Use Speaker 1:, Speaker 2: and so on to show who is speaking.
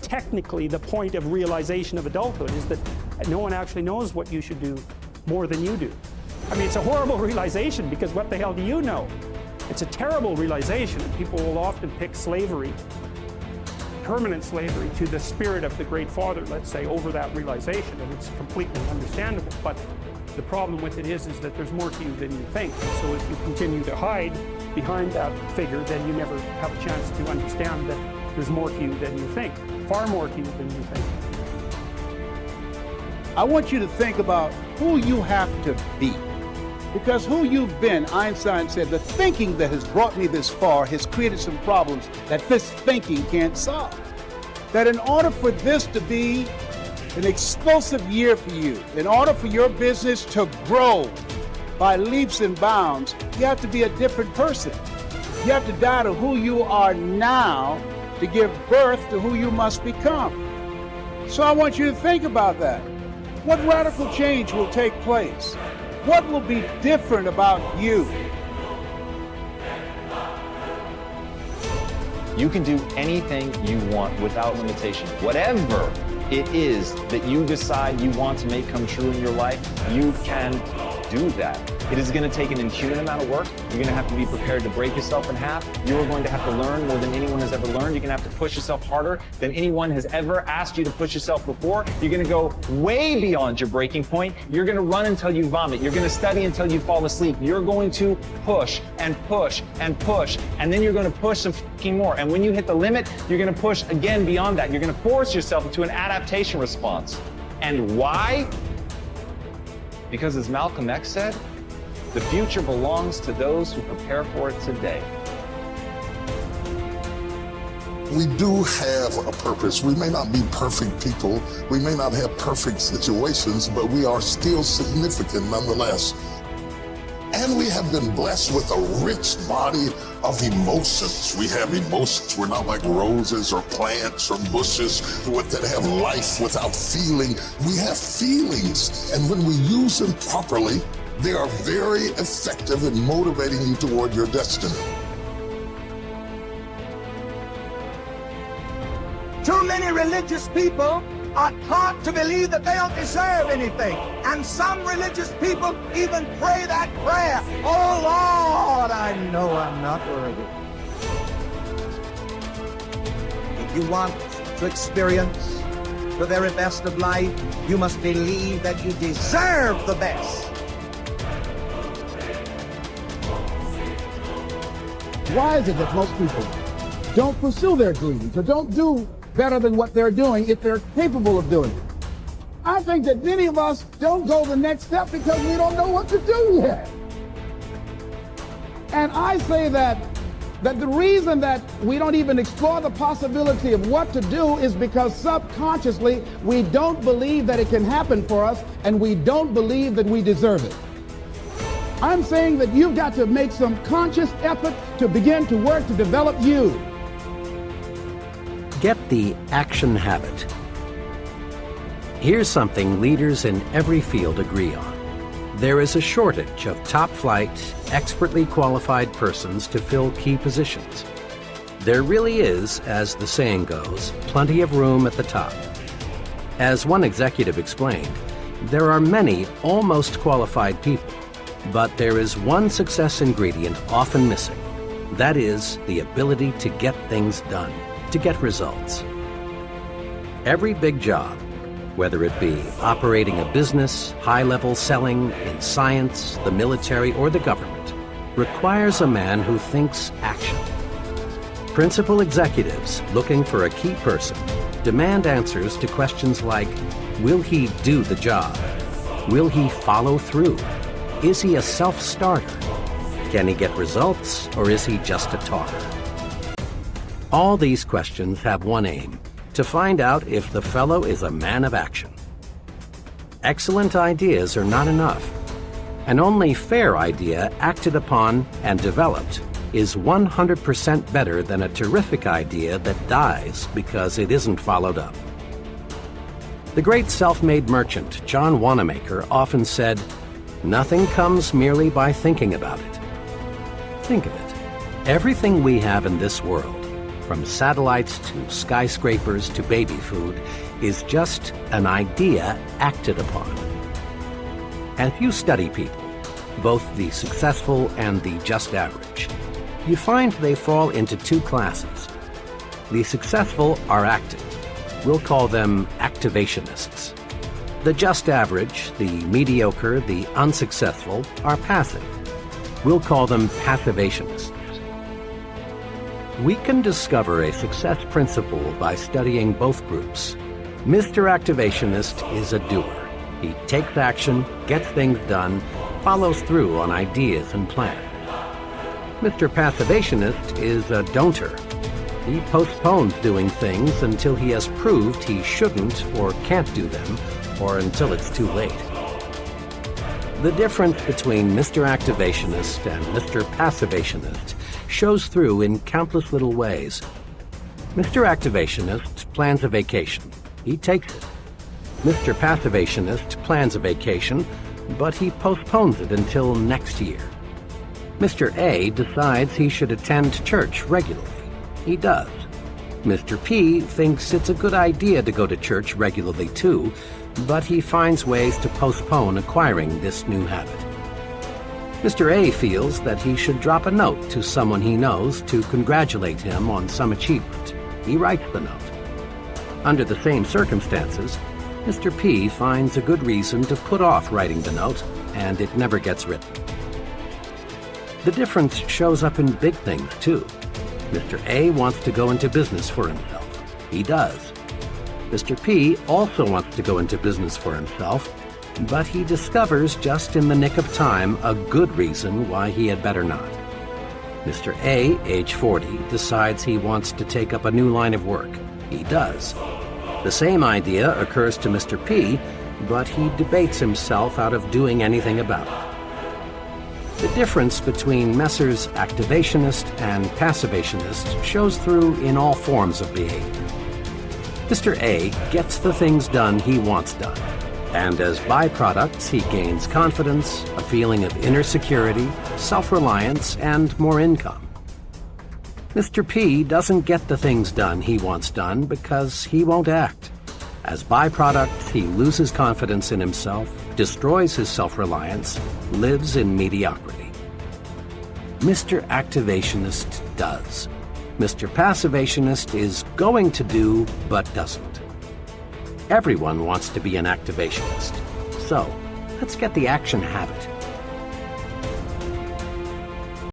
Speaker 1: technically the point of realization of adulthood is that no one actually knows what you should do more than you do. I mean, it's a horrible realization, because what the hell do you know? It's a terrible realization, and people will often pick slavery, permanent slavery, to the spirit of the Great Father, let's say, over that realization, and it's completely understandable. But the problem with it is that there's more to you than you think. So if you continue to hide behind that figure, then you never have a chance to understand that there's more to you than you think, far more to you than you think.
Speaker 2: I want you to think about who you have to be. Because who you've been, Einstein said, the thinking that has brought me this far has created some problems that this thinking can't solve. That in order for this to be an explosive year for you, in order for your business to grow by leaps and bounds, you have to be a different person. You have to die to who you are now to give birth to who you must become. So I want you to think about that. What radical change will take place? What will be different about you?
Speaker 3: You can do anything you want without limitation. Whatever it is that you decide you want to make come true in your life, you can do that. It is going to take an inhuman amount of work. You're going to have to be prepared to break yourself in half. You're going to have to learn more than anyone has ever learned. You're going to have to push yourself harder than anyone has ever asked you to push yourself before. You're going to go way beyond your breaking point. You're going to run until you vomit. You're going to study until you fall asleep. You're going to push and push and push, and then you're going to push some fucking more. And when you hit the limit, you're going to push again beyond that. You're going to force yourself into an adaptation response. And why? Because as Malcolm X said, the future belongs to those who prepare for it today.
Speaker 4: We do have a purpose. We may not be perfect people. We may not have perfect situations, but we are still significant nonetheless. And we have been blessed with a rich body of emotions. We have emotions. We're not like roses or plants or bushes that have life without feeling. We have feelings, and when we use them properly, they are very effective in motivating you toward your destiny.
Speaker 5: Too many religious people are taught to believe that they don't deserve anything. And some religious people even pray that prayer, "Oh Lord, I know I'm not worthy." If you want to experience the very best of life, you must believe that you deserve the best.
Speaker 2: Why is it that most people don't pursue their dreams or don't do better than what they're doing if they're capable of doing it? I think that many of us don't go the next step because we don't know what to do yet. And I say that the reason that we don't even explore the possibility of what to do is because subconsciously we don't believe that it can happen for us, and we don't believe that we deserve it. I'm saying that you've got to make some conscious effort to begin to work to develop you.
Speaker 6: Get the action habit. Here's something leaders in every field agree on. There is a shortage of top-flight, expertly qualified persons to fill key positions. There really is, as the saying goes, plenty of room at the top. As one executive explained, there are many almost qualified people, but there is one success ingredient often missing. That is the ability to get things done, to get results. Every big job, whether it be operating a business, high-level selling, in science, the military, or the government, requires a man who thinks action. Principal executives looking for a key person demand answers to questions like, will he do the job? Will he follow through? Is he a self-starter? Can he get results, or is he just a talker? All these questions have one aim: to find out if the fellow is a man of action. Excellent ideas are not enough. An only fair idea acted upon and developed is 100% better than a terrific idea that dies because it isn't followed up. The great self-made merchant John Wanamaker often said, "Nothing comes merely by thinking about it." Think of it. Everything we have in this world, from satellites to skyscrapers to baby food, is just an idea acted upon. As you study people, both the successful and the just average, you find they fall into two classes. The successful are active. We'll call them activationists. The just average, the mediocre, the unsuccessful are passive. We'll call them passivationists. We can discover a success principle by studying both groups. Mr. Activationist is a doer. He takes action, gets things done, follows through on ideas and plans. Mr. Passivationist is a don'ter. He postpones doing things until he has proved he shouldn't or can't do them, or until it's too late. The difference between Mr. Activationist and Mr. Passivationist shows through in countless little ways. Mr. Activationist plans a vacation. He takes it. Mr. Passivationist plans a vacation, but he postpones it until next year. Mr. A decides he should attend church regularly. He does. Mr. P thinks it's a good idea to go to church regularly too, but he finds ways to postpone acquiring this new habit. Mr. A feels that he should drop a note to someone he knows to congratulate him on some achievement. He writes the note. Under the same circumstances, Mr. P finds a good reason to put off writing the note, and it never gets written. The difference shows up in big things, too. Mr. A wants to go into business for himself. He does. Mr. P also wants to go into business for himself, but he discovers just in the nick of time a good reason why he had better not. Mr. A, age 40, decides he wants to take up a new line of work. He does. The same idea occurs to Mr. P, but he debates himself out of doing anything about it. The difference between Messrs. Activationist and Passivationist shows through in all forms of behavior. Mr. A gets the things done he wants done, and as byproducts he gains confidence, a feeling of inner security, self-reliance, and more income. Mr. P doesn't get the things done he wants done because he won't act. As byproducts, he loses confidence in himself, destroys his self-reliance, lives in mediocrity. Mr. Activationist does. Mr. Passivationist is going to do, but doesn't. Everyone wants to be an activationist. So, let's get the action habit.